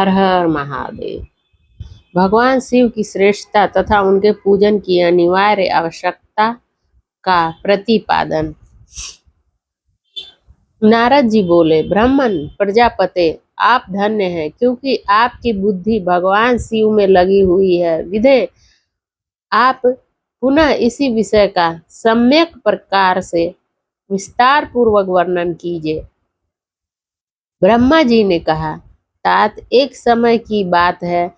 हर हर महादेव। भगवान शिव की श्रेष्ठता तथा उनके पूजन की अनिवार्य आवश्यकता का प्रतिपादन। नारद जी बोले, ब्राह्मण प्रजापते, आप धन्य हैं, क्योंकि आपकी बुद्धि भगवान शिव में लगी हुई है। विधे आप पुनः इसी विषय का सम्यक प्रकार से विस्तार पूर्वक वर्णन कीजिए। ब्रह्मा जी ने कहा, तात एक समय की बात है,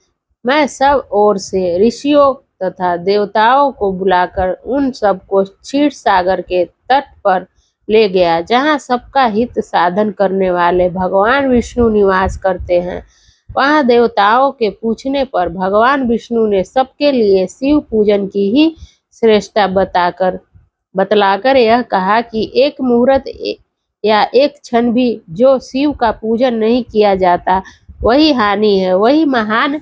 मैं सब ओर से ऋषियों तथा देवताओं को बुलाकर उन सबको क्षीर सागर के तट पर ले गया, जहाँ सबका हित साधन करने वाले भगवान विष्णु निवास करते हैं। वहाँ देवताओं के पूछने पर भगवान विष्णु ने सबके लिए शिव पूजन की ही श्रेष्ठता बतलाकर यह कहा कि एक मुहूर्त या एक क्षण भी जो शिव का पूजन नहीं किया जाता, वही हानि है, वही महान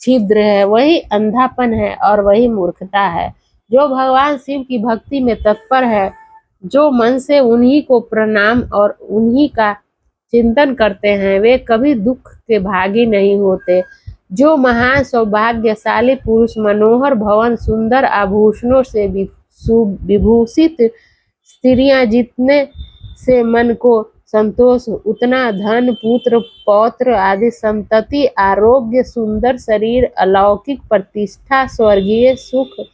छिद्र है, वही अंधापन है और वही मूर्खता है। जो भगवान शिव की भक्ति में तत्पर है, जो मन से उन्हीं को प्रणाम और उन्हीं का चिंतन करते हैं, वे कभी दुख के भागी नहीं होते। जो महान सौभाग्यशाली पुरुष मनोहर भवन, सुंदर आभूषणों से विभूषित स्त्रियां, जितने से मन को संतोष, उतना धन, पुत्र, पौत्र आदि संतति, आरोग्य, सुंदर शरीर, अलौकिक प्रतिष्ठा, स्वर्गीय सुख,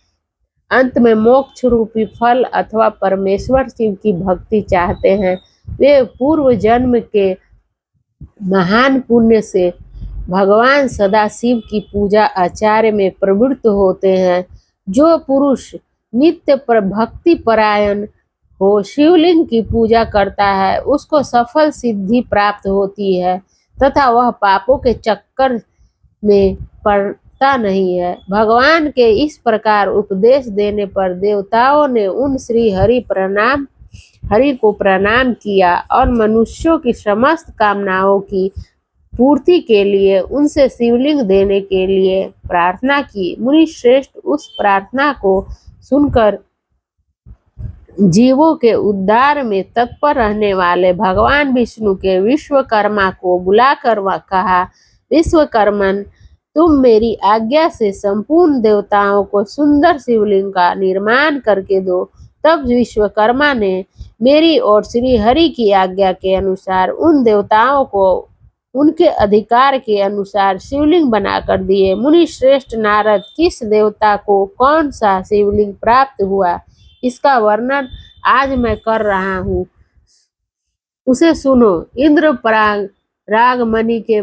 अंत में मोक्ष रूपी फल अथवा परमेश्वर शिव की भक्ति चाहते हैं, वे पूर्व जन्म के महान पुण्य से भगवान सदाशिव की पूजा आचार्य में प्रवृत्त होते हैं। जो पुरुष नित्य भक्ति परायण हो शिवलिंग की पूजा करता है, उसको सफल सिद्धि प्राप्त होती है तथा वह पापों के चक्कर में पड़ता नहीं है। भगवान के इस प्रकार उपदेश देने पर देवताओं ने उन श्री हरि को प्रणाम किया और मनुष्यों की समस्त कामनाओं की पूर्ति के लिए उनसे शिवलिंग देने के लिए प्रार्थना की। मुनि श्रेष्ठ उस प्रार्थना को सुनकर जीवों के उद्धार में तत्पर रहने वाले भगवान विष्णु के विश्वकर्मा को बुलाकर कहा, विश्वकर्मन, तुम मेरी आज्ञा से संपूर्ण देवताओं को सुंदर शिवलिंग का निर्माण करके दो। तब विश्वकर्मा ने मेरी और श्री हरि की आज्ञा के अनुसार उन देवताओं को उनके अधिकार के अनुसार शिवलिंग बनाकर दिए। मुनि श्रेष्ठ नारद, किस देवता को कौन सा शिवलिंग प्राप्त हुआ, इसका वर्णन आज मैं कर रहा हूँ, उसे सुनो। इंद्र पराग रागमणि के